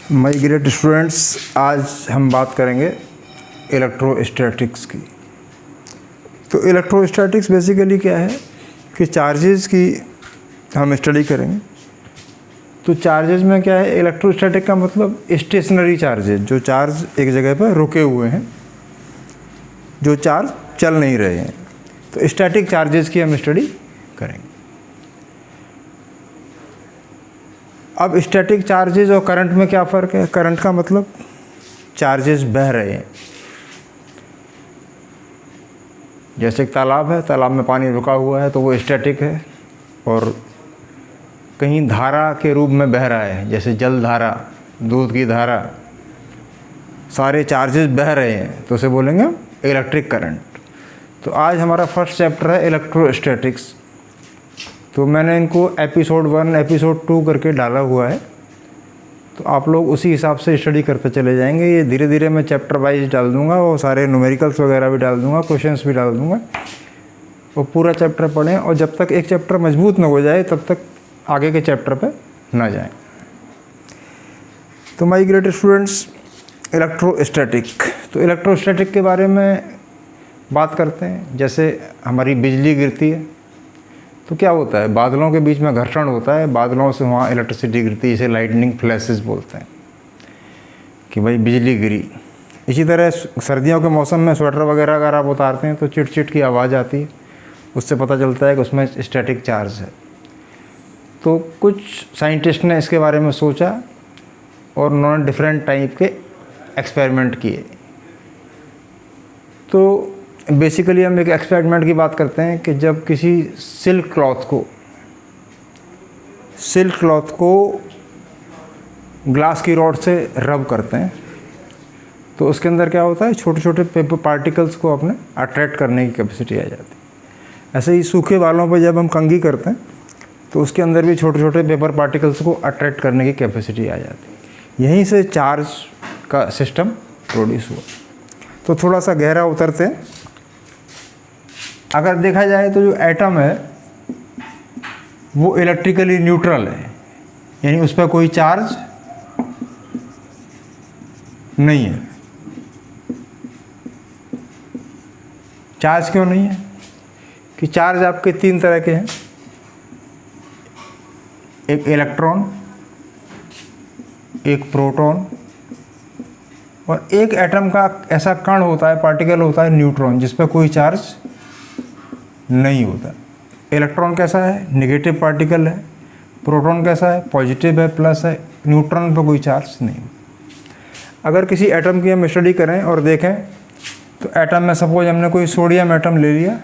My great students, आज हम बात करेंगे इलेक्ट्रोस्टैटिक्स की। तो इलेक्ट्रोस्टैटिक्स बेसिकली क्या है कि चार्जेस की हम स्टडी करेंगे। तो चार्जेस में क्या है, इलेक्ट्रोस्टैटिक का मतलब स्टेशनरी चार्जेस, जो चार्ज एक जगह पर रुके हुए हैं, जो चार्ज चल नहीं रहे हैं। तो स्टैटिक चार्जेस की हम स्टडी करेंगे। अब स्टैटिक चार्जेस और करंट में क्या फ़र्क है? करंट का मतलब चार्जेस बह रहे हैं। जैसे एक तालाब है, तालाब में पानी रुका हुआ है तो वो स्टैटिक है, और कहीं धारा के रूप में बह रहा है, जैसे जल धारा, दूध की धारा, सारे चार्जेस बह रहे हैं तो उसे बोलेंगे हम इलेक्ट्रिक करंट। तो आज हमारा फर्स्ट चैप्टर है इलेक्ट्रोस्टैटिक्स। तो मैंने इनको एपिसोड 1, एपिसोड 2 करके डाला हुआ है, तो आप लोग उसी हिसाब से स्टडी करते चले जाएंगे। ये धीरे धीरे मैं चैप्टर वाइज डाल दूंगा, और सारे न्यूमेरिकल्स वगैरह भी डाल दूंगा, क्वेश्चंस भी डाल दूंगा, और पूरा चैप्टर पढ़ें। और जब तक एक चैप्टर मजबूत न हो जाए तब तक आगे के चैप्टर पे ना जाएं। तो माय ग्रेट स्टूडेंट्स, इलेक्ट्रोस्टैटिक। तो इलेक्ट्रोस्टैटिक के बारे में बात करते हैं। जैसे हमारी बिजली गिरती है तो क्या होता है, बादलों के बीच में घर्षण होता है, बादलों से वहाँ इलेक्ट्रिसिटी गिरती है, इसे लाइटनिंग फ्लैशेस बोलते हैं कि भाई बिजली गिरी। इसी तरह सर्दियों के मौसम में स्वेटर वगैरह अगर आप उतारते हैं तो चिट चिट की आवाज़ आती है, उससे पता चलता है कि उसमें स्टैटिक चार्ज है। तो कुछ साइंटिस्ट ने इसके बारे में सोचा और उन्होंने डिफरेंट टाइप के एक्सपेरिमेंट किए। तो बेसिकली हम एक एक्सपेरिमेंट की बात करते हैं कि जब किसी सिल्क क्लॉथ को ग्लास की रॉड से रब करते हैं तो उसके अंदर क्या होता है, छोटे छोटे पेपर पार्टिकल्स को अपने अट्रैक्ट करने की कैपेसिटी आ जाती है। ऐसे ही सूखे बालों पर जब हम कंघी करते हैं तो उसके अंदर भी छोटे छोटे पेपर पार्टिकल्स को अट्रैक्ट करने की कैपेसिटी आ जाती है। यहीं से चार्ज का सिस्टम प्रोड्यूस हुआ। तो थोड़ा सा गहरा उतरते हैं। अगर देखा जाए तो जो एटम है वो इलेक्ट्रिकली न्यूट्रल है, यानी उस पर कोई चार्ज नहीं है। चार्ज क्यों नहीं है? कि चार्ज आपके 3 तरह के हैं। एक इलेक्ट्रॉन, एक प्रोटॉन, और एक एटम का ऐसा कण होता है, पार्टिकल होता है न्यूट्रॉन, जिस पर कोई चार्ज नहीं होता। इलेक्ट्रॉन कैसा है? नेगेटिव पार्टिकल है। प्रोटॉन कैसा है? पॉजिटिव है, प्लस है। न्यूट्रॉन पर कोई चार्ज नहीं। अगर किसी एटम की हम स्टडी करें और देखें तो एटम में सपोज हमने कोई सोडियम एटम ले लिया।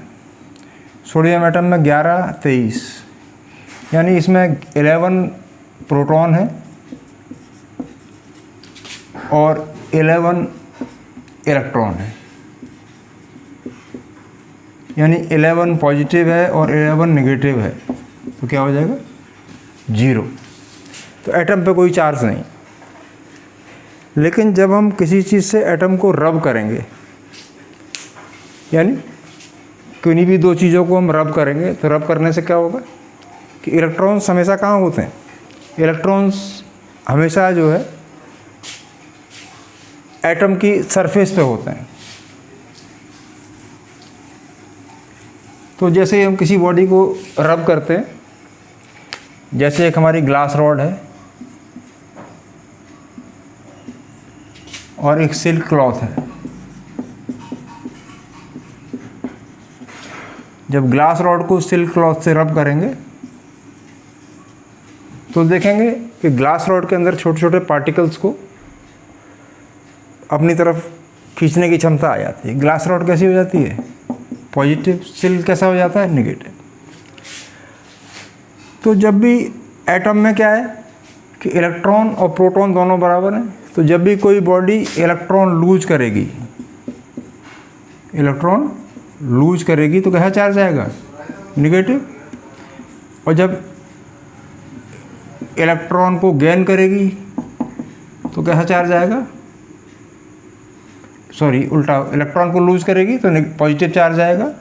सोडियम एटम में 11, 23, यानी इसमें 11 प्रोटॉन है और 11 इलेक्ट्रॉन है, यानी 11 पॉजिटिव है और 11 नेगेटिव है। तो क्या हो जाएगा? 0। तो एटम पे कोई चार्ज नहीं। लेकिन जब हम किसी चीज़ से एटम को रब करेंगे, यानी किन्हीं भी 2 चीज़ों को हम रब करेंगे, तो रब करने से क्या होगा कि इलेक्ट्रॉन्स हमेशा कहाँ होते हैं? इलेक्ट्रॉन्स हमेशा जो है एटम की सरफेस पे होते हैं। तो जैसे हम किसी बॉडी को रब करते हैं, जैसे एक हमारी ग्लास रॉड है और एक सिल्क क्लॉथ है। जब ग्लास रॉड को सिल्क क्लॉथ से रब करेंगे तो देखेंगे कि ग्लास रॉड के अंदर छोटे छोटे पार्टिकल्स को अपनी तरफ खींचने की क्षमता आ जाती है। ग्लास रॉड कैसी हो जाती है? पॉजिटिव। सिल्क कैसा हो जाता है? नेगेटिव। तो जब भी एटम में क्या है, कि इलेक्ट्रॉन और प्रोटॉन दोनों बराबर हैं, तो जब भी कोई बॉडी इलेक्ट्रॉन लूज करेगी, इलेक्ट्रॉन लूज करेगी तो कैसा चार्ज आएगा? निगेटिव। और जब इलेक्ट्रॉन को गेन करेगी तो कैसा चार्ज आएगा? सॉरी, उल्टा, इलेक्ट्रॉन को लूज करेगी तो पॉजिटिव चार्ज आएगा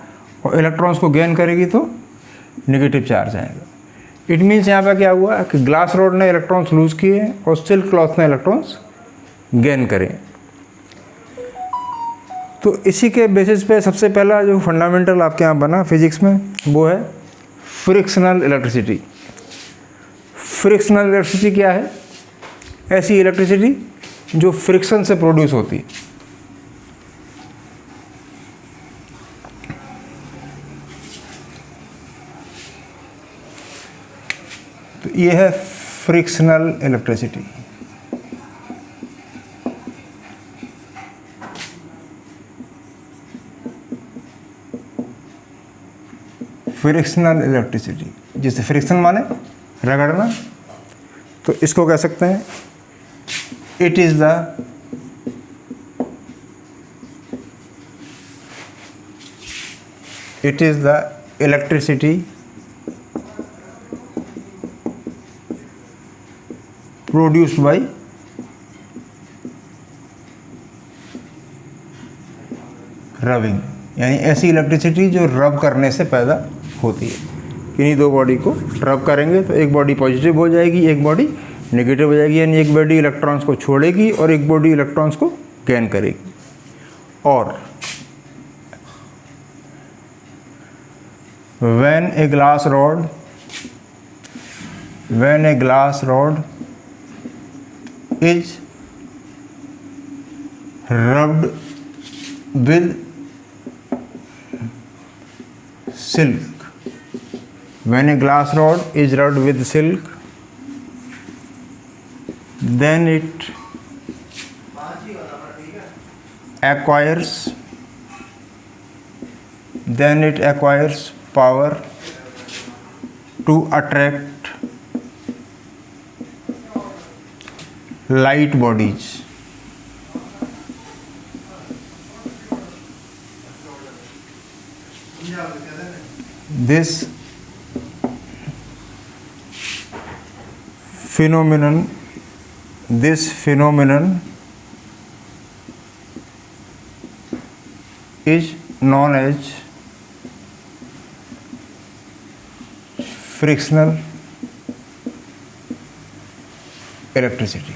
और इलेक्ट्रॉन्स को गेन करेगी तो नेगेटिव चार्ज आएगा। इट मीन्स यहाँ पर क्या हुआ कि ग्लास रॉड ने इलेक्ट्रॉन्स लूज किए और सिल्क क्लॉथ ने इलेक्ट्रॉन्स गेन करें। तो इसी के बेसिस पे सबसे पहला जो फंडामेंटल आपके यहाँ बना फिजिक्स में वो है फ्रिक्शनल इलेक्ट्रिसिटी। फ्रिक्शनल इलेक्ट्रिसिटी क्या है? ऐसी इलेक्ट्रिसिटी जो फ्रिक्शन से प्रोड्यूस होती है। तो ये है फ्रिक्शनल इलेक्ट्रिसिटी। फ्रिक्शनल इलेक्ट्रिसिटी, जिसे फ्रिक्शन माने रगड़ना, तो इसको कह सकते हैं it is the electricity produced by rubbing, यानी ऐसी इलेक्ट्रिसिटी जो रब करने से पैदा होती है। किन्हीं दो बॉडी को रब करेंगे तो एक बॉडी पॉजिटिव हो जाएगी, एक बॉडी नेगेटिव हो जाएगी, यानी एक बॉडी इलेक्ट्रॉन्स को छोड़ेगी और एक बॉडी इलेक्ट्रॉन्स को गेन करेगी। और when a glass rod is rubbed with silk, when a glass rod is rubbed with silk, then it acquires power to attract light bodies. This phenomenon is known as frictional electricity.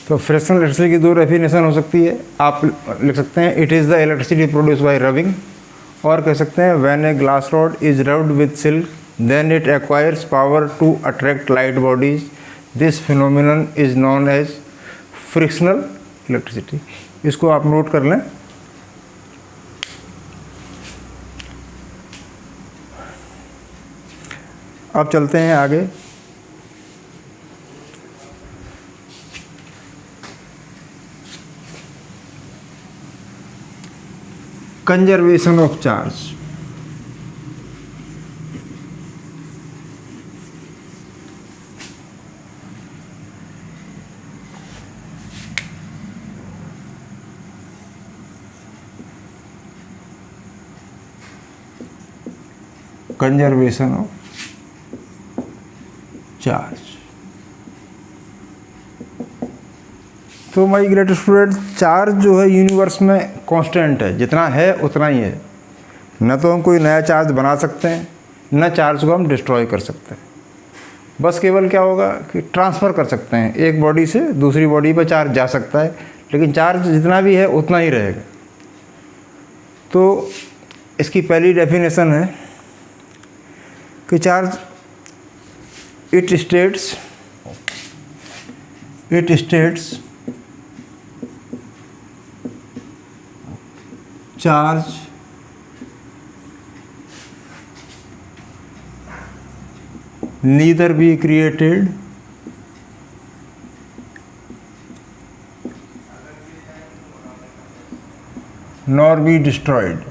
तो frictional electricity की दो definition हो सकती है। आप लिख सकते हैं it is the electricity produce by rubbing, और कह सकते हैं when a glass rod is rubbed with silk then it acquires power to attract light bodies. This phenomenon is known as frictional electricity. इसको आप नोट कर लें। अब चलते हैं आगे। Conservation of charge. Conservation of charge. तो माय ग्रेट स्टूडेंट, चार्ज जो है यूनिवर्स में कांस्टेंट है, जितना है उतना ही है। न तो हम कोई नया चार्ज बना सकते हैं, न चार्ज को हम डिस्ट्रॉय कर सकते हैं। बस केवल क्या होगा कि ट्रांसफ़र कर सकते हैं, एक बॉडी से दूसरी बॉडी पर चार्ज जा सकता है, लेकिन चार्ज जितना भी है उतना ही रहेगा। तो इसकी पहली डेफिनेशन है कि charge it states charge neither be created nor be destroyed.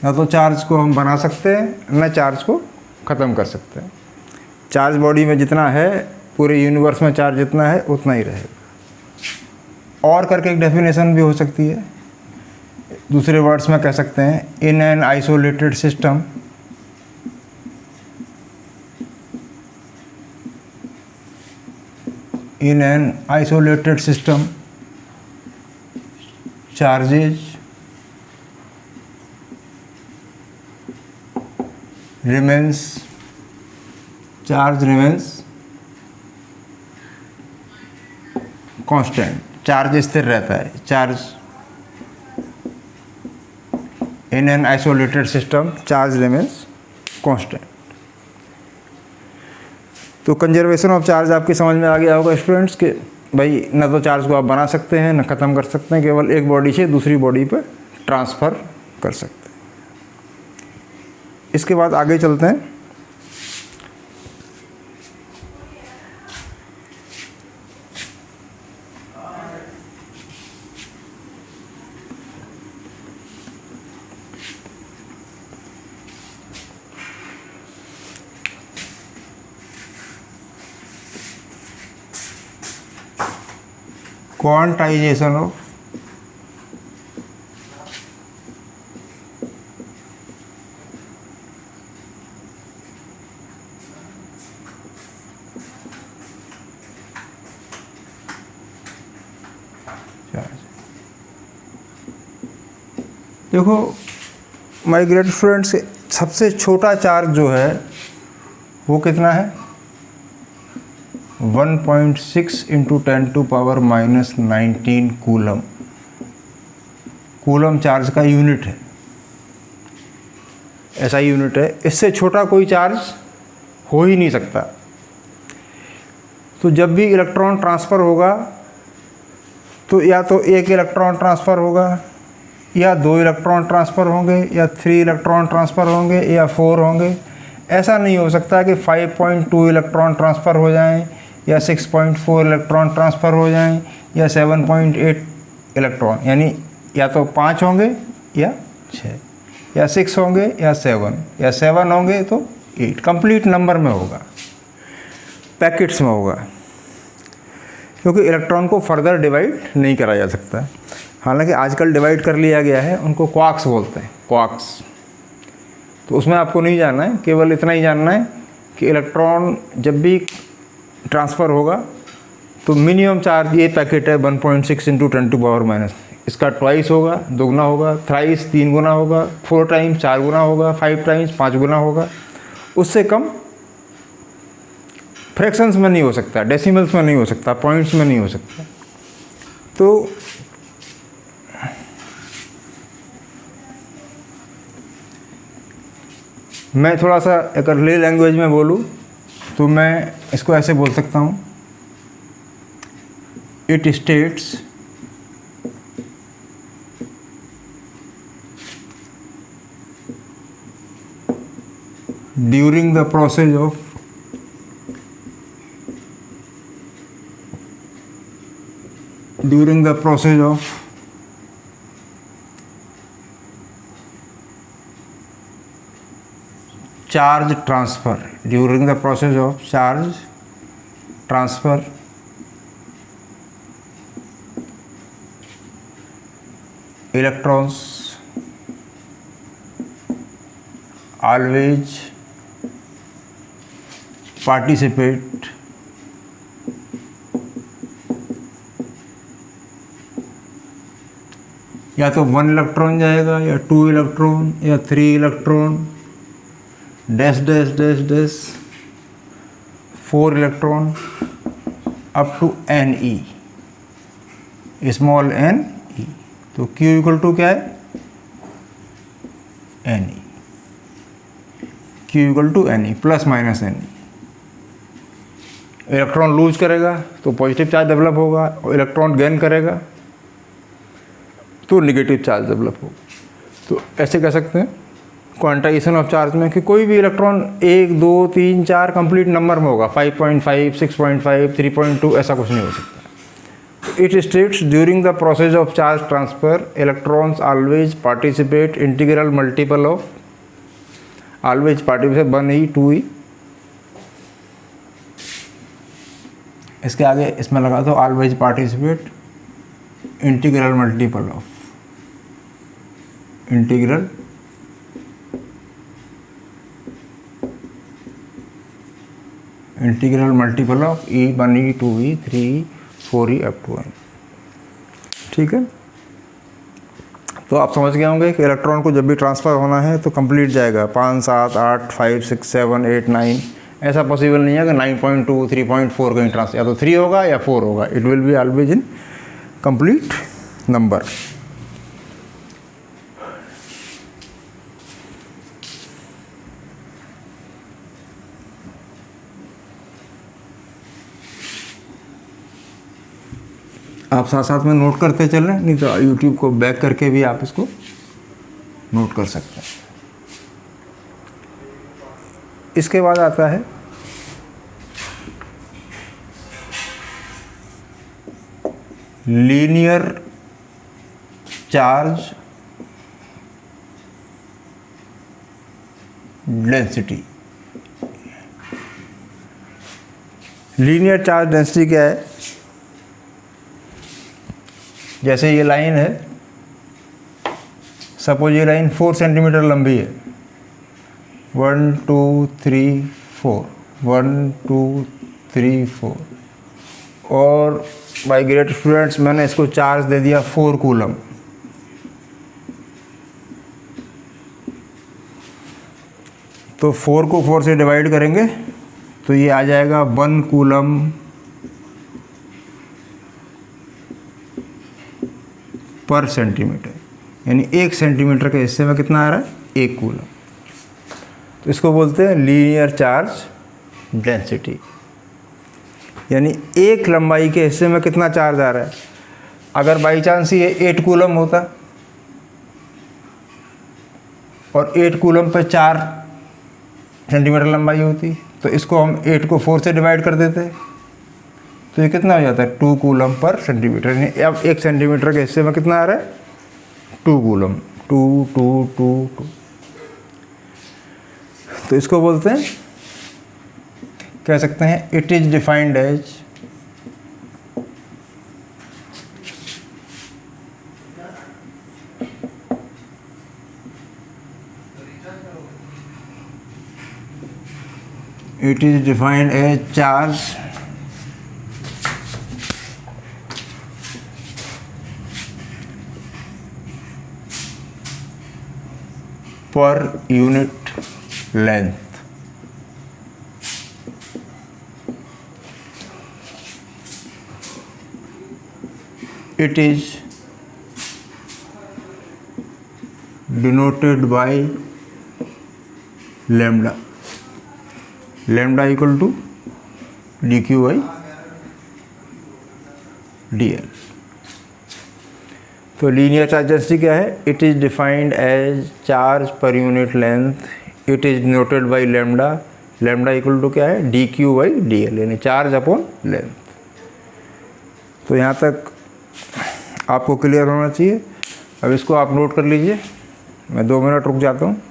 ना तो चार्ज को हम बना सकते हैं ना चार्ज को ख़त्म कर सकते हैं। चार्ज बॉडी में जितना है, पूरे यूनिवर्स में चार्ज जितना है उतना ही रहेगा। और करके एक डेफिनेशन भी हो सकती है, दूसरे वर्ड्स में कह सकते हैं, in an isolated system in an isolated system charges remains constant, charge स्थिर रहता है। Charge in an isolated system charge remains constant। तो कंजर्वेशन ऑफ चार्ज आपकी समझ में आ गया होगा स्टूडेंट्स के भाई ना तो चार्ज को आप बना सकते हैं ना ख़त्म कर सकते हैं, केवल एक बॉडी से दूसरी बॉडी पर ट्रांसफ़र कर सकते हैं। इसके बाद आगे चलते हैं। Quantization of charge. देखो माय ग्रेट स्टूडेंट्स, सबसे छोटा चार्ज जो है वो कितना है? 1.6 × 10⁻⁻19 कूलम। कूलम चार्ज का यूनिट है, ऐसा यूनिट है। इससे छोटा कोई चार्ज हो ही नहीं सकता। तो जब भी इलेक्ट्रॉन ट्रांसफ़र होगा तो या तो एक इलेक्ट्रॉन ट्रांसफ़र होगा, या 2 इलेक्ट्रॉन ट्रांसफ़र होंगे, या 3 इलेक्ट्रॉन ट्रांसफ़र होंगे, या 4 होंगे। ऐसा नहीं हो सकता कि 5.2 इलेक्ट्रॉन ट्रांसफ़र हो जाएं, या 6.4 इलेक्ट्रॉन ट्रांसफ़र हो जाएं, या 7.8 इलेक्ट्रॉन, यानी या तो 5 होंगे या 6, या 6 होंगे या 7, या 7 होंगे तो 8। कंप्लीट नंबर में होगा, पैकेट्स में होगा, क्योंकि इलेक्ट्रॉन को फर्दर डिवाइड नहीं करा जा सकता। हालांकि आजकल डिवाइड कर लिया गया है, उनको क्वार्क्स बोलते हैं, क्वार्क्स। तो उसमें आपको नहीं जानना है, केवल इतना ही जानना है कि इलेक्ट्रॉन जब भी ट्रांसफ़र होगा तो मिनिमम चार्ज ये पैकेट है 1.6 × 10⁻⁻। इसका ट्वाइस होगा, दुगना होगा, थ्राइस 3 गुना होगा, 4 टाइम्स 4 गुना होगा, 5 टाइम्स 5 गुना होगा। उससे कम फ्रैक्शंस में नहीं हो सकता, डेसिमल्स में नहीं हो सकता, पॉइंट्स में नहीं हो सकता। तो मैं थोड़ा सा अगर ले लैंग्वेज में बोलूँ तो मैं इसको ऐसे बोल सकता हूँ, it states during the process of charge transfer, during the process of charge transfer, electrons always participate या तो 1 इलेक्ट्रॉन जाएगा, या 2 इलेक्ट्रॉन, या 3 electron, dash dash dash dash 4 electron up to Ne, small ne। तो Q = क्या है? Ne। Q = Ne plus minus Ne। Electron lose करेगा तो पॉजिटिव चार्ज डेवलप होगा, और इलेक्ट्रॉन गेन करेगा तो नेगेटिव चार्ज डेवलप होगा। तो ऐसे कह सकते हैं क्वांटाइजेशन ऑफ चार्ज में कि कोई भी इलेक्ट्रॉन 1, 2, 3, 4 कंप्लीट नंबर में होगा, 5.5, 6.5, 3.2 ऐसा कुछ नहीं हो सकता। It states during the process of charge transfer, electrons always participate integral multiple of always participate 1e 2e. इसके आगे इसमें लगा दो always participate integral multiple of integral multiple of e 1e 2e 3e 4e up to n. ठीक है, तो आप समझ गए होंगे कि इलेक्ट्रॉन को जब भी ट्रांसफ़र होना है तो कंप्लीट जाएगा 5 7 8 5 6 7 8 9. ऐसा पॉसिबल नहीं है कि 9.2 3.4 कहीं ट्रांसफर, या तो 3 होगा या 4 होगा. It will be always in complete number. आप साथ साथ में नोट करते चल रहे हैं, नहीं तो यूट्यूब को बैक करके भी आप इसको नोट कर सकते हैं. इसके बाद आता है linear charge density. Linear charge density क्या है? जैसे ये लाइन है, सपोज ये लाइन 4 सेंटीमीटर लंबी है. 1 2 3 4 1 2 3 4 और बाय ग्रेट स्टूडेंट्स मैंने इसको चार्ज दे दिया 4 कूलम. तो 4 को 4 से डिवाइड करेंगे तो ये आ जाएगा 1 कूलम पर सेंटीमीटर, यानी 1 सेंटीमीटर के हिस्से में कितना आ रहा है? 1 कूलम. तो इसको बोलते हैं लीनियर चार्ज डेंसिटी, यानी 1 लंबाई के हिस्से में कितना चार्ज आ रहा है. अगर बाई चांस ये 8 कूलम होता और 8 कूलम पर 4 सेंटीमीटर लंबाई होती तो इसको हम 8 को 4 से डिवाइड कर देते, तो ये कितना हो जाता है? 2 कूलम पर सेंटीमीटर. यानी अब 1 सेंटीमीटर के हिस्से में कितना आ रहा है? 2 कूलम. 2 2 2 2. तो इसको बोलते हैं, कह सकते हैं it is defined as charge per unit length. It is denoted by lambda. Lambda equal to dq by dl. तो लीनियर चार्ज डेंसिटी क्या है? It is defined as charge per unit length. It is denoted by lambda. Lambda equal to क्या है? D q by d l, यानी charge upon length. तो यहाँ तक आपको क्लियर होना चाहिए. अब इसको आप नोट कर लीजिए. मैं 2 मिनट रुक जाता हूँ.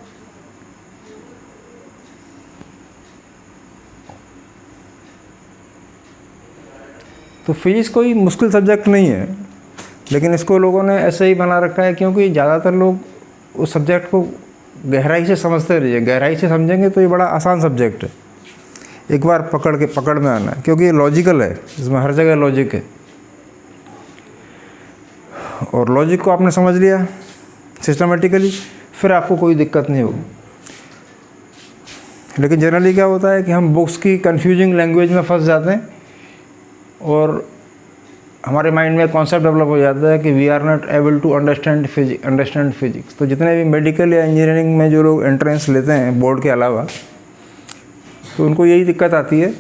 तो फिजिक्स कोई मुश्किल सब्जेक्ट नहीं है, लेकिन इसको लोगों ने ऐसे ही बना रखा है क्योंकि ज़्यादातर लोग उस सब्जेक्ट को गहराई से समझते रहिए. गहराई से समझेंगे तो ये बड़ा आसान सब्जेक्ट है. एक बार पकड़ में आना है, क्योंकि ये लॉजिकल है. इसमें हर जगह लॉजिक है, और लॉजिक को आपने समझ लिया सिस्टमेटिकली, फिर आपको कोई दिक्कत नहीं होगी. लेकिन जनरली क्या होता है कि हम बुक्स की कंफ्यूजिंग लैंग्वेज में फंस जाते हैं और हमारे माइंड में कॉन्सेप्ट डेवलप हो जाता है कि we are not able to understand physics. तो जितने भी मेडिकल या इंजीनियरिंग में जो लोग एंट्रेंस लेते हैं बोर्ड के अलावा, तो उनको यही दिक्कत आती है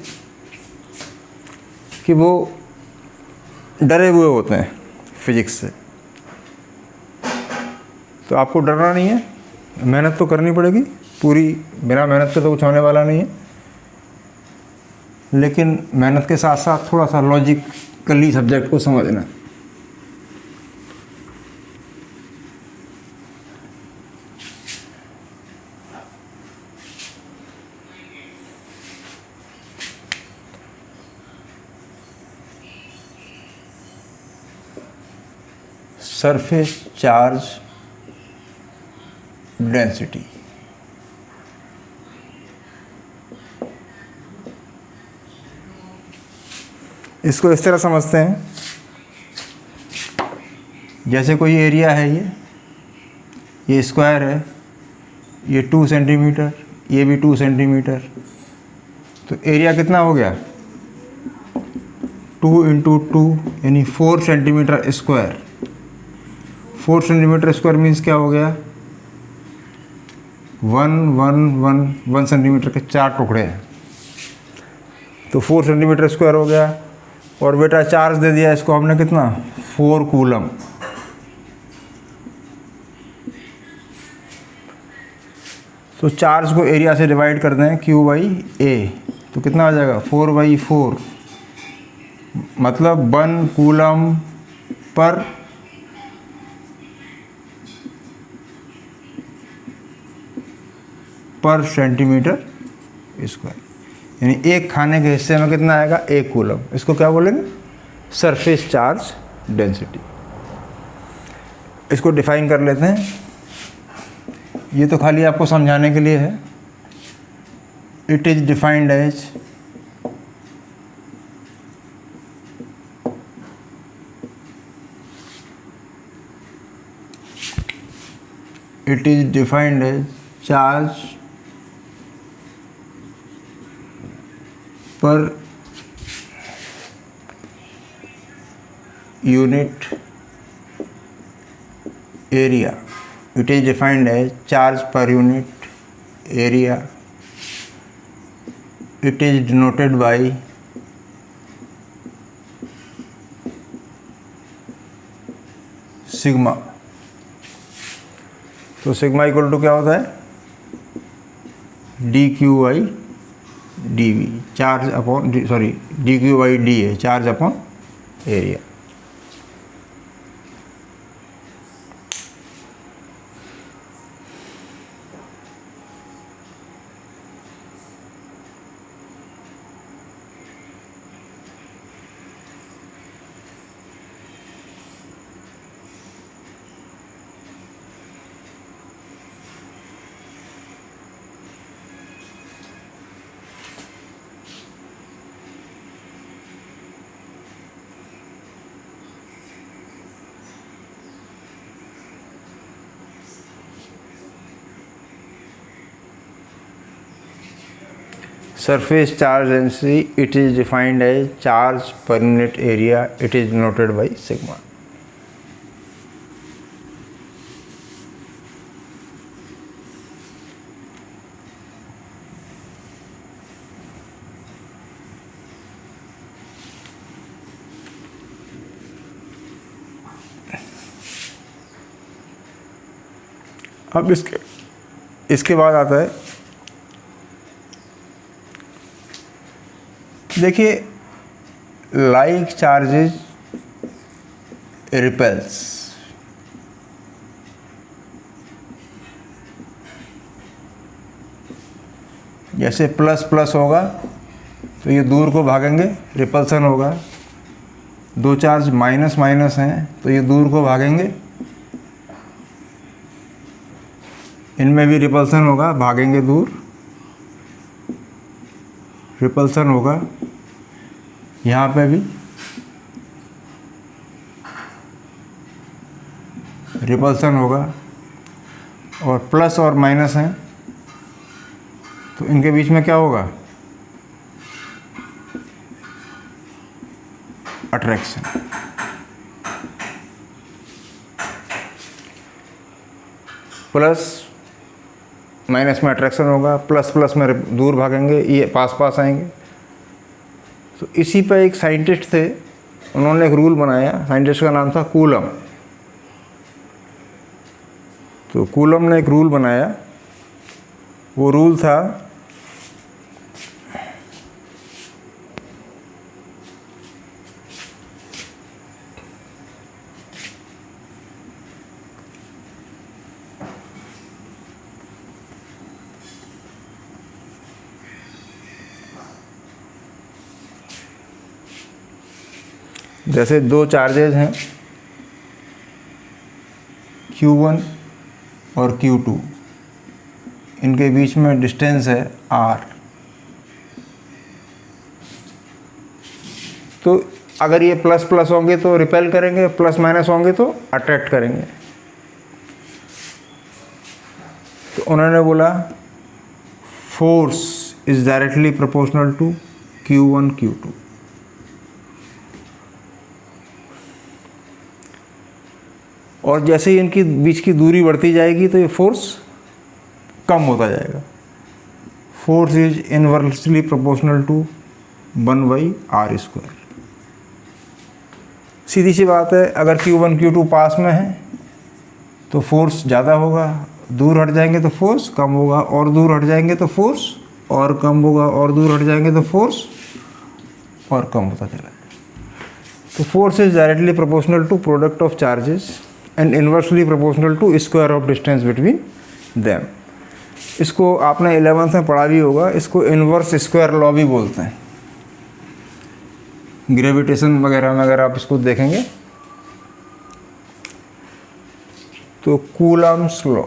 कि वो डरे हुए होते हैं फिजिक्स से. तो आपको डरना नहीं है, मेहनत तो करनी पड़ेगी पूरी. बिना मेहनत के तो कुछ होने वाला नहीं है, लेकिन मेहनत के साथ साथ थोड़ा सा लॉजिक कल ही सब्जेक्ट को समझना। Surface charge density. इसको इस तरह समझते हैं, जैसे कोई एरिया है, ये स्क्वायर है, ये 2 सेंटीमीटर, ये भी 2 सेंटीमीटर, तो एरिया कितना हो गया 2 × 2 यानी 4 centimetre square. 4 centimetre square means क्या हो गया 1 सेंटीमीटर के 4 टुकड़े हैं, तो 4 सेंटीमीटर स्क्वायर हो गया। और बेटा चार्ज दे दिया इसको हमने कितना 4 कूलम। तो चार्ज को एरिया से डिवाइड कर दें Q/A, तो कितना आ जाएगा 4/4, मतलब 1 कूलम पर सेंटीमीटर स्क्वायर, यानी एक खाने के हिस्से में कितना आएगा 1 कूलम। इसको क्या बोलेंगे सरफेस चार्ज डेंसिटी। इसको डिफाइन कर लेते हैं, ये तो खाली आपको समझाने के लिए है। It is defined as charge per unit area. It is defined as charge per unit area. It is denoted by sigma. तो सिग्मा इक्वल टू क्या होता है dQ/dV, चार्ज अपॉन dQ/d है charge upon area. Surface charge density, it is defined as charge per unit area. It is denoted by sigma. अब इसके बाद आता है, देखिए लाइक चार्जेज रिपेल्स। जैसे प्लस प्लस होगा तो ये दूर को भागेंगे, रिपल्सन होगा। दो चार्ज माइनस माइनस हैं तो ये दूर को भागेंगे, इनमें भी रिपल्सन होगा, भागेंगे दूर, रिपल्सन होगा। यहाँ पे भी रिपल्सन होगा। और प्लस और माइनस हैं तो इनके बीच में क्या होगा अट्रैक्शन। प्लस माइनस में अट्रैक्शन होगा, प्लस प्लस में दूर भागेंगे, ये पास पास आएंगे। तो इसी पे एक साइंटिस्ट थे, उन्होंने एक रूल बनाया, साइंटिस्ट का नाम था कूलम। तो कूलम ने एक रूल बनाया, वो रूल था जैसे दो चार्जेज हैं Q1 और Q2, इनके बीच में डिस्टेंस है R। तो अगर ये प्लस प्लस होंगे तो रिपेल करेंगे, प्लस माइनस होंगे तो अट्रैक्ट करेंगे। तो उन्होंने बोला force is directly proportional to Q1 Q2। और जैसे ही इनकी बीच की दूरी बढ़ती जाएगी तो ये फोर्स कम होता जाएगा। Force is inversely proportional to 1/r²। सीधी सी बात है, अगर Q1 Q2 पास में है तो फोर्स ज़्यादा होगा, दूर हट जाएंगे तो फोर्स कम होगा, और दूर हट जाएंगे तो फोर्स और कम होगा, और दूर हट जाएंगे तो फोर्स और कम होता चला जाएगा। तो force is directly proportional to product of charges and inversely proportional to square of distance between them. इसको आपने 11th में पढ़ा भी होगा, इसको इनवर्स स्क्वायर लॉ भी बोलते हैं। ग्रेविटेशन वगैरह में अगर आप इसको देखेंगे तो कूलम्स लॉ,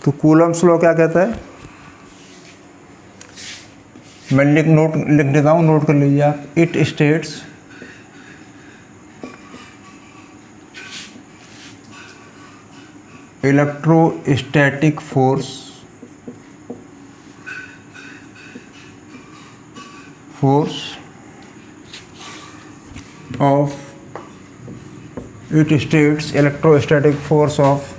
तो कूलम्स लॉ क्या कहता है, मैं लिख देता हूँ, नोट कर लीजिए आप। It states electrostatic force of it states electrostatic force of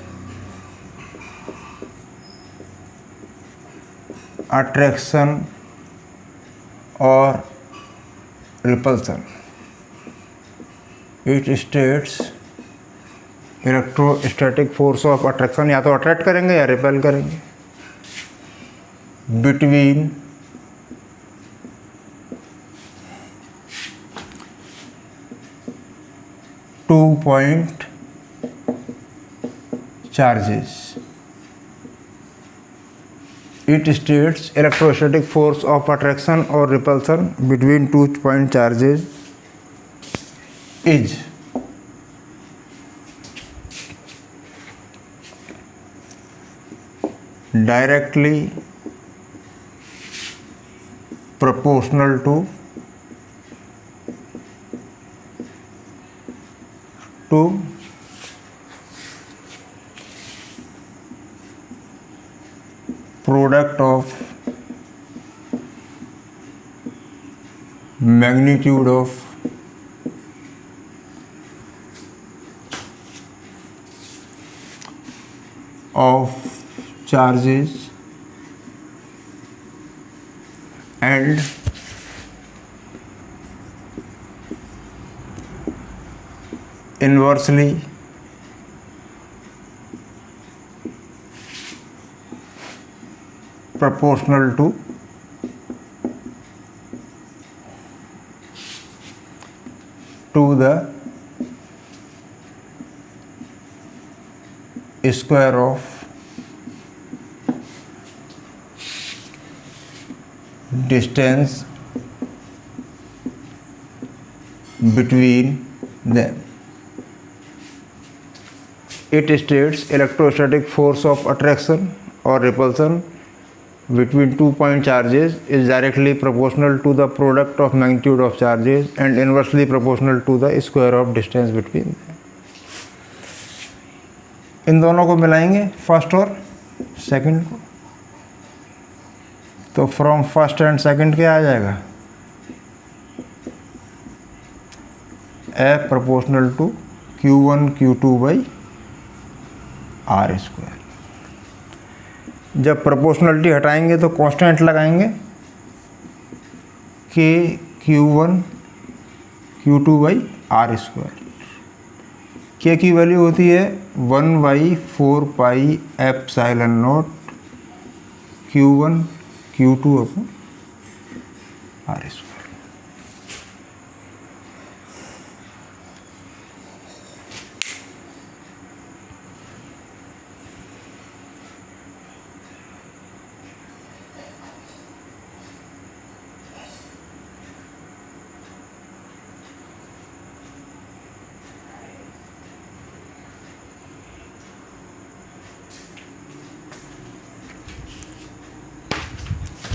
attraction or repulsion. It states electrostatic force of attraction, या तो अट्रैक्ट करेंगे या रिपेल करेंगे, between two point charges. It states electrostatic force of attraction और repulsion between 2 point charges is directly proportional to product of magnitude of charges and inversely proportional to the square of distance between them. It states electrostatic force of attraction or repulsion between 2 point charges is directly proportional to the product of magnitude of charges and inversely proportional to the square of distance between them. इन दोनों को मिलाएंगे, first और second को, तो from first and second क्या आ जाएगा, F proportional to Q1 Q2/r²। जब proportionality हटाएंगे तो कांस्टेंट लगाएंगे K Q1 Q2/r²। K की वैल्यू होती है 1/4πε0 Q1 Q2/r²।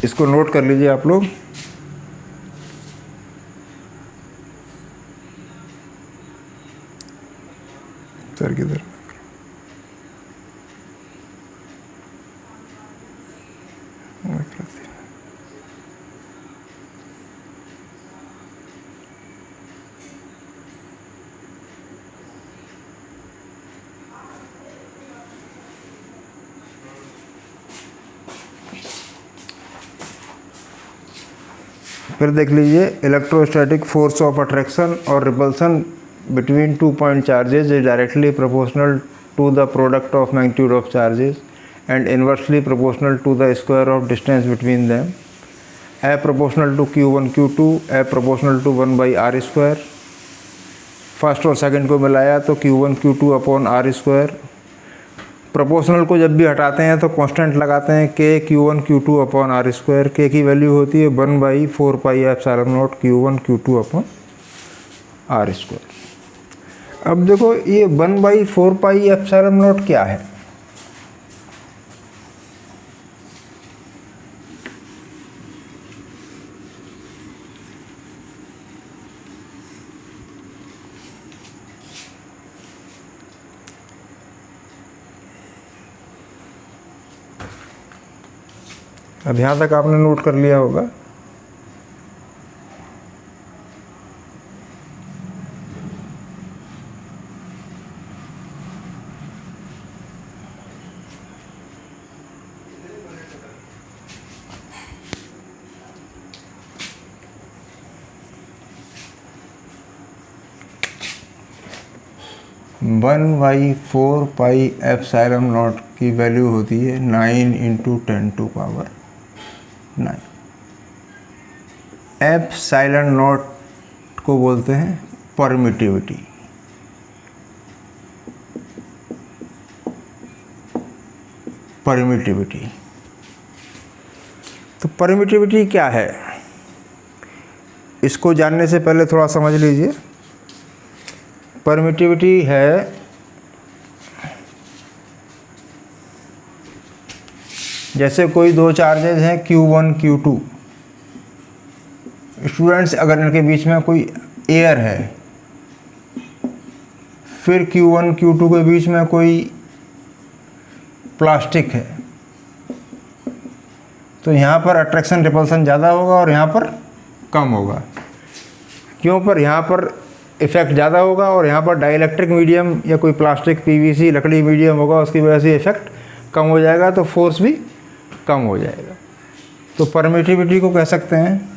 इसको नोट कर लीजिए आप लोग। सर किधर? फिर देख लीजिए, इलेक्ट्रोस्टैटिक फोर्स ऑफ अट्रैक्शन और repulsion between 2 point charges is directly proportional to the product of magnitude of charges and inversely proportional to the square of distance between them. A proportional to q1 q2, A proportional to 1 by r square. First और second को मिलाया तो q1 q2 upon r square. Proportional को जब भी हटाते हैं तो कांस्टेंट लगाते हैं k q1 q2 upon r square. k की वैल्यू होती है 1 by 4 pi epsilon naught q1 q2 upon r square. अब देखो ये 1 बाई 4 पाई एप्सिलॉन नॉट क्या है? अब यहाँ तक आपने नोट कर लिया होगा। One by 4 pi epsilon not की वैल्यू होती है 9 इंटू 10⁹ एप्सिलॉन नॉट को बोलते हैं परमिटिविटी। परमिटिविटी तो परमिटिविटी क्या है, इसको जानने से पहले थोड़ा समझ लीजिए। परमिटिविटी है जैसे कोई दो चार्जेज हैं Q1 Q2। स्टूडेंट्स, अगर इनके बीच में कोई एयर है, फिर Q1 Q2 के बीच में कोई प्लास्टिक है, तो यहाँ पर अट्रैक्शन रिपल्सन ज़्यादा होगा और यहाँ पर कम होगा। क्यों? पर यहाँ पर इफ़ेक्ट ज़्यादा होगा और यहाँ पर डाइलेक्ट्रिक मीडियम या कोई प्लास्टिक PVC लकड़ी मीडियम होगा, उसकी वजह से इफ़ेक्ट कम हो जाएगा, तो फोर्स भी कम हो जाएगा। तो परमिटिविटी को कह सकते हैं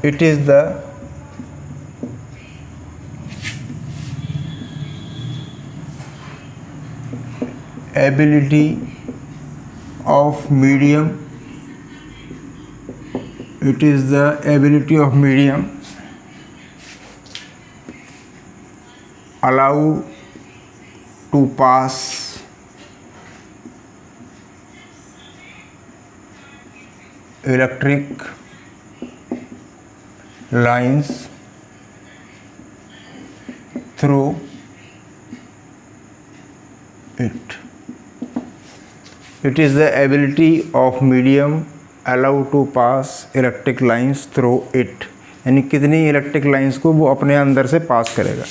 it is the ability of medium, it is the ability of medium allow to pass electric lines through it. It is the ability of medium allow to pass electric lines through it, यानी कितनी electric lines को वो अपने अंदर से पास करेगा।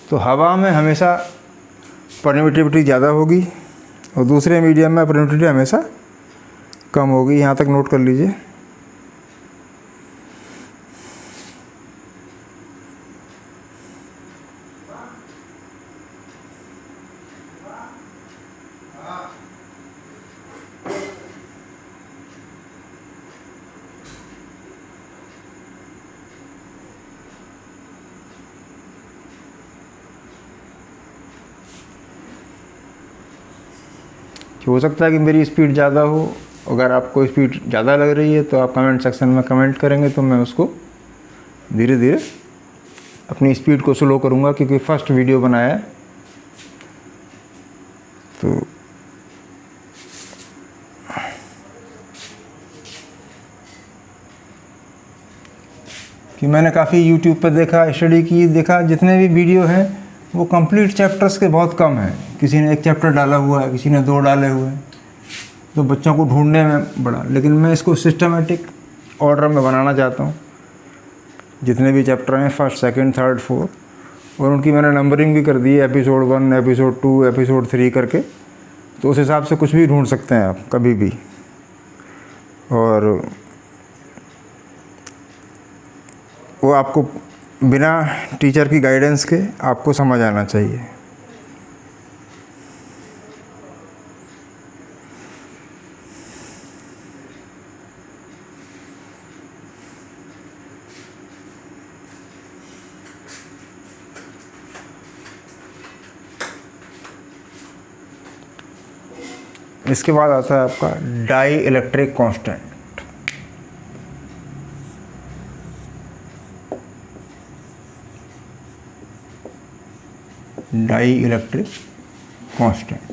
तो हवा में हमेशा परमिटिविटी ज़्यादा होगी और दूसरे मीडियम में परमिटिविटी हमेशा कम होगी। यहाँ तक नोट कर लीजिए। कि हो सकता है कि मेरी स्पीड ज़्यादा हो, अगर आपको स्पीड ज़्यादा लग रही है तो आप कमेंट सेक्शन में कमेंट करेंगे तो मैं उसको धीरे धीरे अपनी स्पीड को स्लो करूँगा, क्योंकि फर्स्ट वीडियो बनाया है। तो कि मैंने काफ़ी यूट्यूब पर देखा, स्टडी की, देखा जितने भी वीडियो हैं वो कंप्लीट चैप्टर्स के बहुत कम हैं। किसी ने 1 चैप्टर डाला हुआ है, किसी ने 2 डाले हुए हैं, तो बच्चों को ढूंढने में बड़ा। लेकिन मैं इसको सिस्टमेटिक ऑर्डर में बनाना चाहता हूँ, जितने भी चैप्टर हैं 1st, 2nd, 3rd, 4th, और उनकी मैंने नंबरिंग भी कर दी है, एपिसोड 1, एपिसोड 2, एपिसोड 3 करके। तो उस हिसाब से कुछ भी ढूंढ सकते हैं आप कभी भी। और वो आपको बिना टीचर की गाइडेंस के आपको समझ आना चाहिए। इसके बाद आता है आपका dielectric constant. Dielectric constant,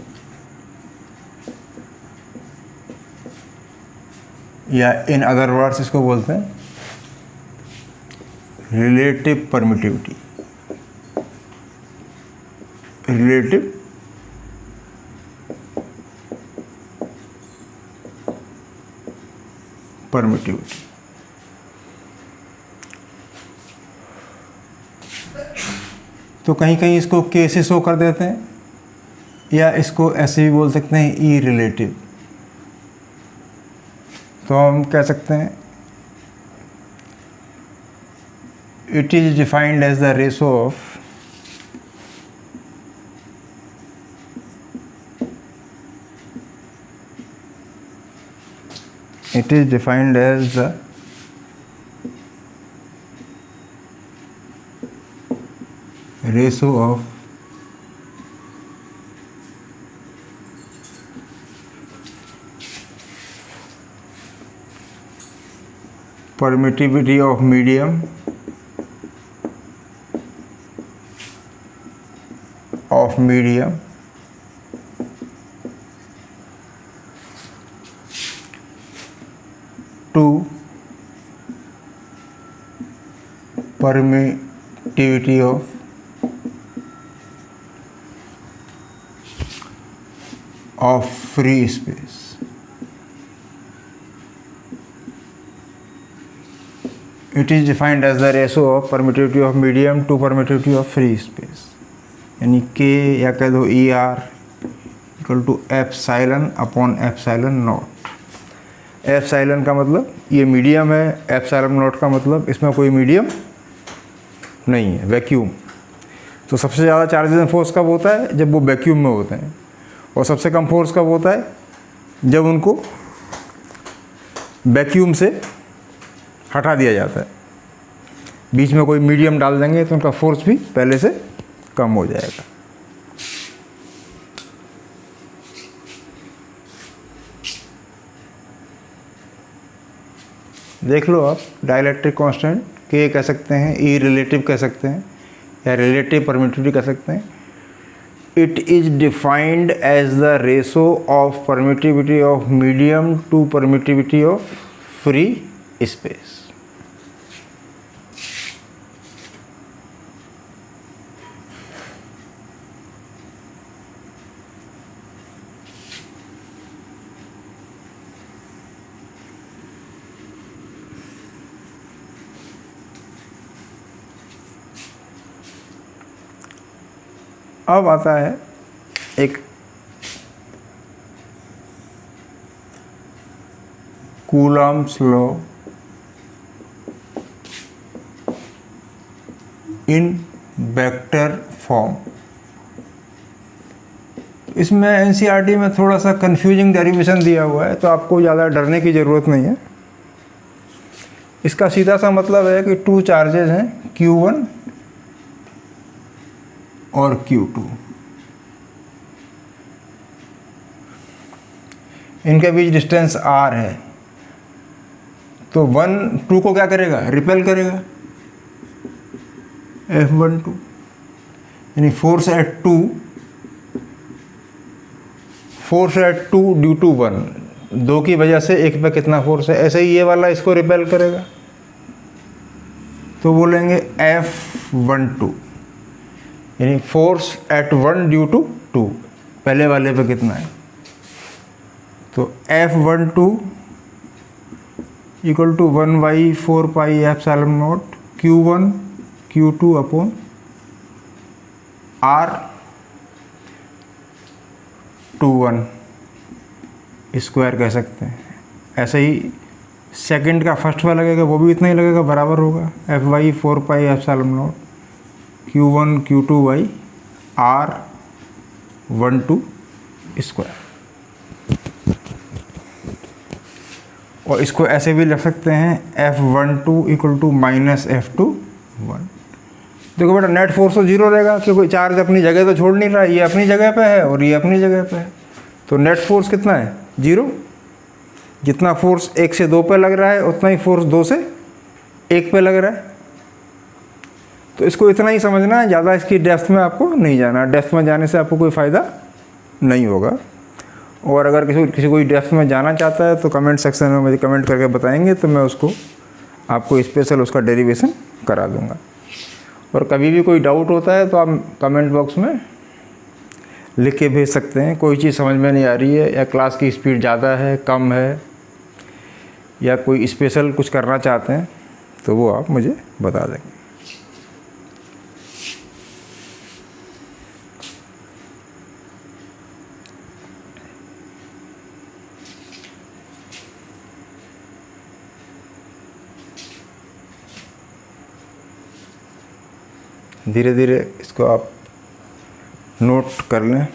या इन अदर वर्ड्स इसको बोलते हैं रिलेटिव परमिटिविटी। Relative permittivity. तो कहीं कहीं इसको के से शो कर देते हैं, या इसको ऐसे भी बोल सकते हैं ई रिलेटिव। तो हम कह सकते हैं it is defined as the ratio of it is defined as the ratio of permittivity of medium to permittivity of free space. It is defined as the ratio of permittivity of medium to permittivity of free space, यानी K या कह दो ER equal to epsilon upon epsilon naught. Epsilon का मतलब ये medium है, epsilon not का मतलब इसमें कोई मीडियम नहीं है, वैक्यूम। तो सबसे ज़्यादा चार्जेस एंड फोर्स कब होता है? जब वो वैक्यूम में होते हैं। और सबसे कम फोर्स कब होता है? जब उनको वैक्यूम से हटा दिया जाता है। बीच में कोई मीडियम डाल देंगे तो उनका फोर्स भी पहले से कम हो जाएगा। देख लो आप, डाइलेक्ट्रिक कांस्टेंट के कह सकते हैं, ई रिलेटिव कह सकते हैं, या रिलेटिव परमिटिविटी कह सकते हैं। It is defined as the ratio of permittivity of medium to permittivity of free space. अब आता है एक Coulomb's law in vector form. इसमें एनसीईआरटी में थोड़ा सा कंफ्यूजिंग डेरिवेशन दिया हुआ है, तो आपको ज़्यादा डरने की ज़रूरत नहीं है। इसका सीधा सा मतलब है कि 2 चार्जेस हैं, Q1 और Q2। इनके बीच डिस्टेंस R है, तो 1 2 को क्या करेगा? रिपेल करेगा, F12, यानी फोर्स एट 2 ड्यू टू 1, 2 की वजह से 1 पे कितना फोर्स है। ऐसे ही ये वाला इसको रिपेल करेगा, तो बोलेंगे F12, यानी फोर्स एट 1 ड्यू टू 2, पहले वाले पे कितना है। तो F12 equal to 1/4πε0 Q1 Q2 upon R21 square कह सकते हैं। ऐसे ही सेकंड का फर्स्ट वाला लगेगा, वो भी इतना ही लगेगा, बराबर होगा F/4πε0 Q1 Q2 R12 square. और इसको ऐसे भी लिख सकते हैं F12 equal to minus F21। देखो बेटा, नेट फोर्स तो जीरो रहेगा क्योंकि चार्ज अपनी जगह तो छोड़ नहीं रहा है, ये अपनी जगह पे है और ये अपनी जगह पे है। तो नेट फोर्स कितना है, जीरो। जितना फोर्स 1 से 2 पे लग रहा है उतना ही फोर्स 2 से 1 पे लग रहा है। तो इसको इतना ही समझना है, ज़्यादा इसकी डेप्थ में आपको नहीं जाना। डेप्थ में जाने से आपको कोई फ़ायदा नहीं होगा। और अगर किसी कोई डेप्थ में जाना चाहता है तो कमेंट सेक्शन में मुझे कमेंट करके बताएंगे, तो मैं उसको आपको स्पेशल उसका डेरिवेशन करा दूँगा। और कभी भी कोई डाउट होता है तो आप कमेंट बॉक्स में लिख के भेज सकते हैं। कोई चीज़ समझ में नहीं आ रही है, या क्लास की स्पीड ज़्यादा है, कम है, या कोई स्पेशल कुछ करना चाहते हैं, तो वो आप मुझे बता देंगे। धीरे धीरे इसको आप नोट कर लें।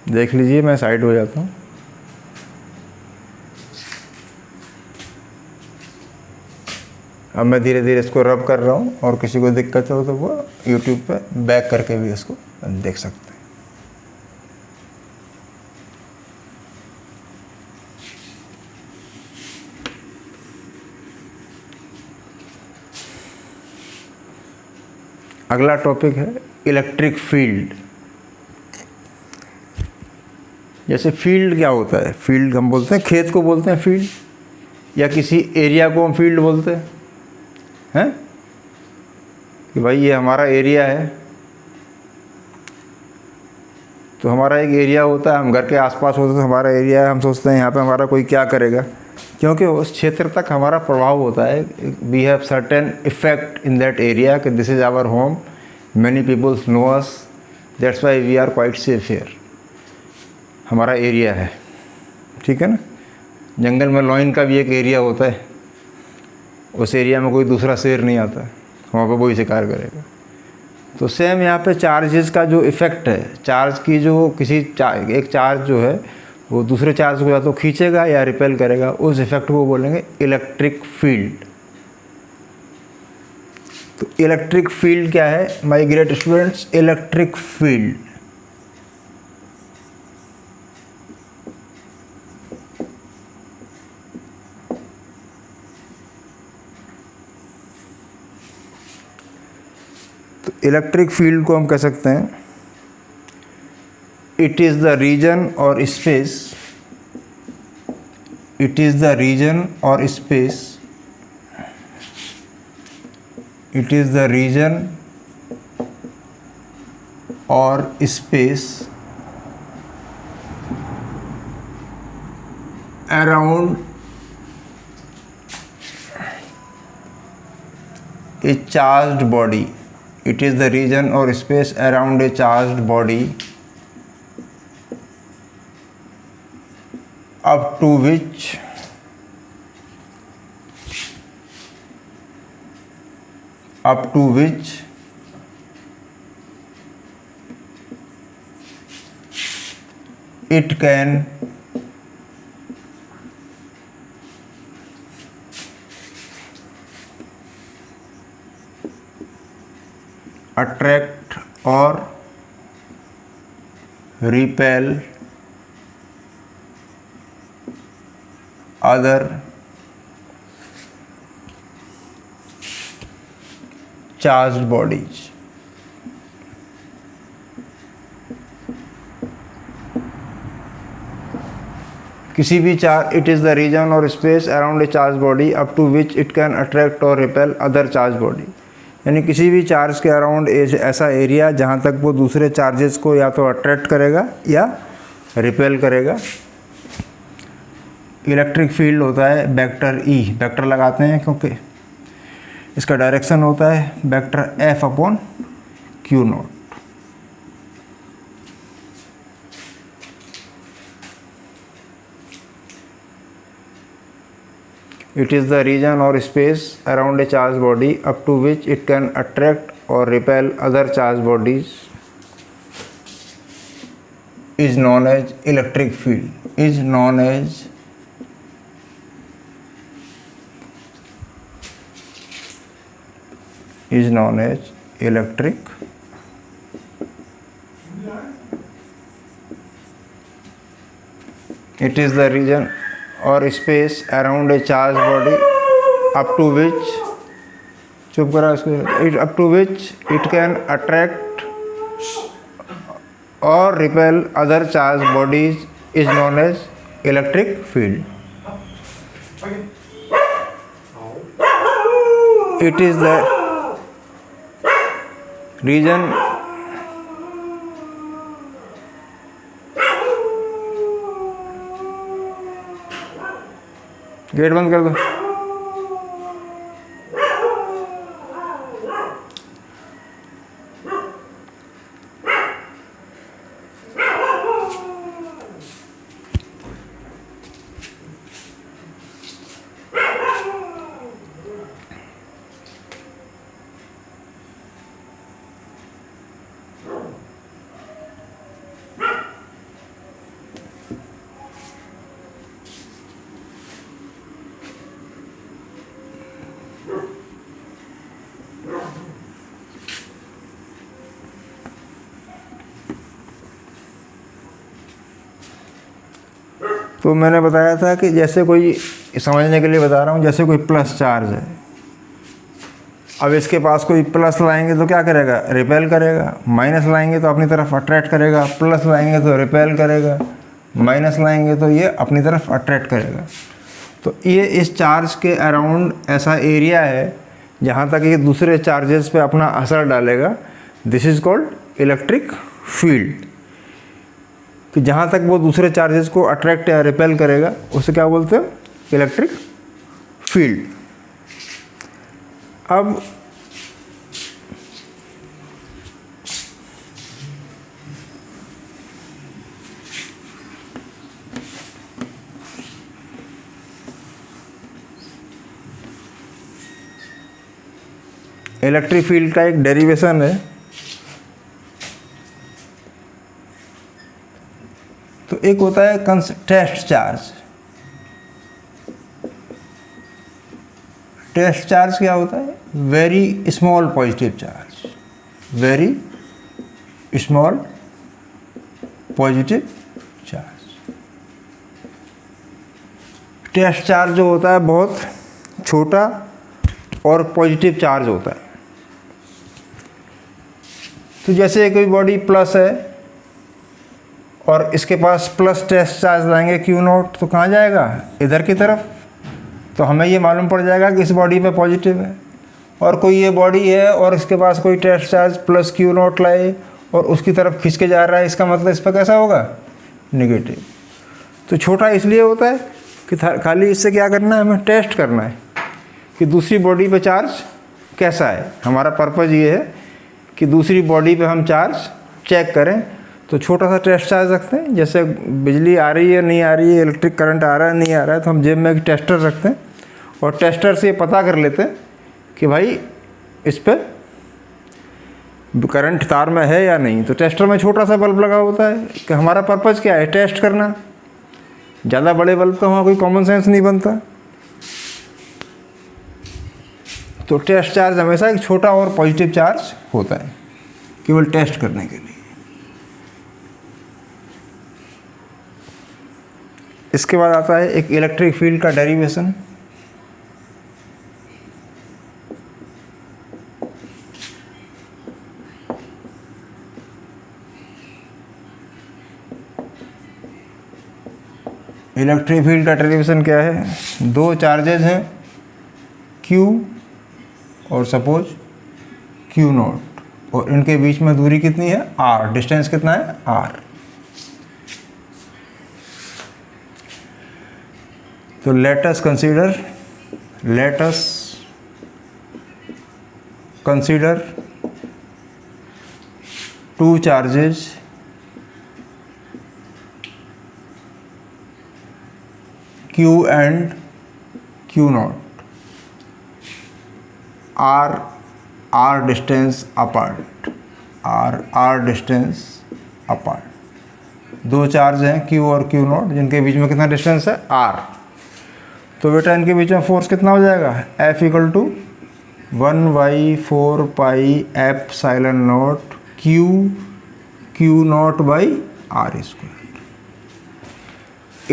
देख लीजिए, मैं साइड हो जाता हूँ। अब मैं धीरे धीरे इसको रब कर रहा हूँ, और किसी को दिक्कत हो तो वो YouTube पे बैक करके भी इसको देख सकते हैं। अगला टॉपिक है इलेक्ट्रिक फील्ड। जैसे फील्ड क्या होता है, फील्ड हम बोलते हैं खेत को बोलते हैं फील्ड, या किसी एरिया को हम फील्ड बोलते हैं कि भाई ये हमारा एरिया है। तो हमारा एक एरिया होता है, हम घर के आसपास होते हैं तो हमारा एरिया है, हम सोचते हैं यहाँ पे हमारा कोई क्या करेगा, क्योंकि उस क्षेत्र तक हमारा प्रभाव होता है। We have certain effect in that area कि this is our home, many peoples know us, that's why we are quite safe here. हमारा एरिया है, ठीक है ना। जंगल में लॉइन का भी एक एरिया होता है, उस एरिया में कोई दूसरा शेर नहीं आता, वहाँ पर वही शिकार करेगा। तो सेम यहाँ पे चार्जेस का जो इफ़ेक्ट है, चार्ज की जो एक चार्ज जो है वो दूसरे चार्ज को या तो खींचेगा या रिपेल करेगा, उस इफ़ेक्ट को बोलेंगे इलेक्ट्रिक फील्ड। तो इलेक्ट्रिक फील्ड क्या है my great students? Electric field electric field को हम कह सकते हैं it is the region or space, it is the region or space, it is the region or space around a charged body. It is the region or space around a charged body up to which up to which it can attract or repel other charged bodies. किसी भी charge, it is the region or space around a charge body up to which it can attract or repel other charge body. यानी किसी भी charge के around ऐसा area जहाँ तक वो दूसरे चार्जेस को या तो अट्रैक्ट करेगा या रिपेल करेगा। इलेक्ट्रिक फील्ड होता है वेक्टर ई, वेक्टर लगाते हैं क्योंकि इसका डायरेक्शन होता है vector F upon Q not. It is the region or space around a charged body up to which it can attract or repel other charged bodies is known as electric field. Is known as electric it is the region or space around a charged body up to which चुप करा इसको, up to which it can attract or repel other charged bodies is known as electric field. It is the region gate बंद कर दो। तो मैंने बताया था कि जैसे कोई, समझने के लिए बता रहा हूँ, जैसे कोई प्लस चार्ज है, अब इसके पास कोई प्लस लाएंगे तो क्या करेगा, रिपेल करेगा। माइनस लाएंगे तो अपनी तरफ अट्रैक्ट करेगा। प्लस लाएंगे तो रिपेल करेगा। माइनस लाएंगे तो ये अपनी तरफ अट्रैक्ट करेगा। तो ये इस चार्ज के अराउंड ऐसा एरिया है जहाँ तक ये दूसरे चार्जेस पे अपना असर डालेगा। This is called electric field. कि जहाँ तक वो दूसरे चार्जेस को अट्रैक्ट या रिपेल करेगा उसे क्या बोलते हैं, इलेक्ट्रिक फील्ड। अब इलेक्ट्रिक फील्ड का एक डेरिवेशन है। तो एक होता है टेस्ट चार्ज। टेस्ट चार्ज क्या होता है, very small positive charge. Very small positive charge. Test charge जो होता है बहुत छोटा और पॉजिटिव चार्ज होता है। तो जैसे कोई बॉडी प्लस है और इसके पास प्लस टेस्ट चार्ज लाएंगे क्यू नॉट, तो कहाँ जाएगा, इधर की तरफ। तो हमें ये मालूम पड़ जाएगा कि इस बॉडी पे पॉजिटिव है। और कोई ये बॉडी है और इसके पास कोई test charge plus Q naught लाए और उसकी तरफ खींच के जा रहा है, इसका मतलब इस पर कैसा होगा, नेगेटिव। तो छोटा इसलिए होता है कि खाली इससे क्या करना है, हमें टेस्ट करना है कि दूसरी बॉडी पे चार्ज कैसा है। हमारा पर्पज़ ये है कि दूसरी बॉडी पे हम चार्ज चेक करें। तो छोटा सा टेस्ट चार्ज रखते हैं, जैसे बिजली आ रही है नहीं आ रही है, इलेक्ट्रिक करंट आ रहा है नहीं आ रहा है, तो हम जेब में एक टेस्टर रखते हैं और टेस्टर से पता कर लेते हैं कि भाई इस पे करंट तार में है या नहीं। तो टेस्टर में छोटा सा बल्ब लगा होता है कि हमारा पर्पज़ क्या है, टेस्ट करना। ज़्यादा बड़े बल्ब का वहाँ कोई कॉमन सेंस नहीं बनता। तो टेस्ट चार्ज हमेशा एक छोटा और पॉजिटिव चार्ज होता है, केवल टेस्ट करने के लिए। इसके बाद आता है एक इलेक्ट्रिक फील्ड का डेरिवेशन। इलेक्ट्रिक फील्ड का डेरिवेशन क्या है, दो चार्जेज हैं Q और सपोज Q नॉट, और इनके बीच में दूरी कितनी है R, डिस्टेंस कितना है R। तो let us consider two charges Q and Q naught R distance apart, R distance apart। दो चार्ज हैं Q और Q नॉट, जिनके बीच में कितना डिस्टेंस है R। तो बेटा इनके बीच में फोर्स कितना हो जाएगा, F equal to 1/4 pi epsilon naught Q naught by R square.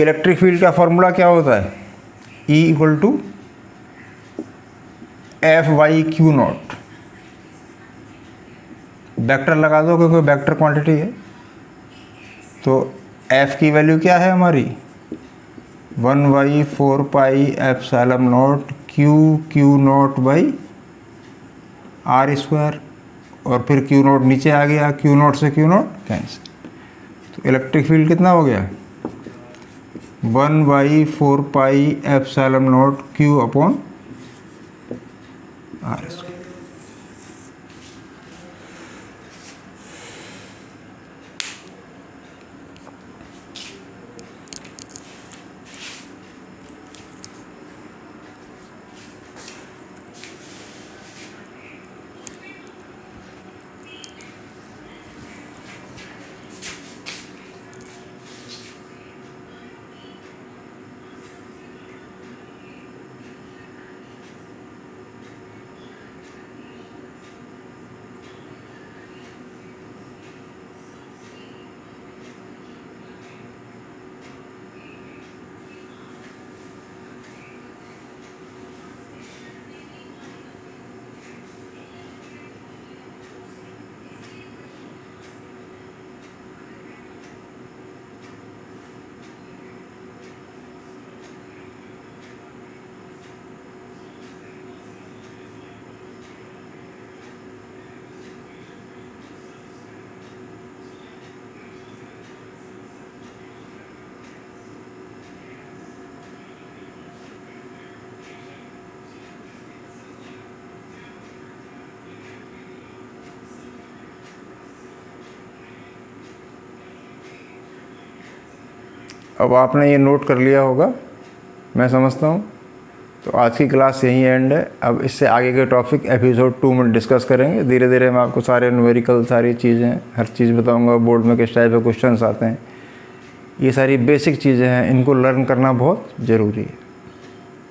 Electric field का फॉर्मूला क्या होता है, E equal to F/Q naught. Vector लगा दो क्योंकि वेक्टर क्वांटिटी है। तो F की वैल्यू क्या है हमारी, 1/4 pi epsilon naught Q naught by R square, और फिर Q नॉट नीचे आ गया, Q नॉट से Q नॉट कैंसिल। तो इलेक्ट्रिक फील्ड कितना हो गया, 1/4 pi epsilon naught Q upon R square. अब आपने ये नोट कर लिया होगा, मैं समझता हूँ। तो आज की क्लास यहीं एंड है। अब इससे आगे के टॉपिक एपिसोड 2 में डिस्कस करेंगे। धीरे धीरे मैं आपको सारे न्यूमेरिकल सारी चीज़ें, हर चीज़ बताऊँगा, बोर्ड में किस टाइप के क्वेश्चंस आते हैं। ये सारी बेसिक चीज़ें हैं, इनको लर्न करना बहुत ज़रूरी है।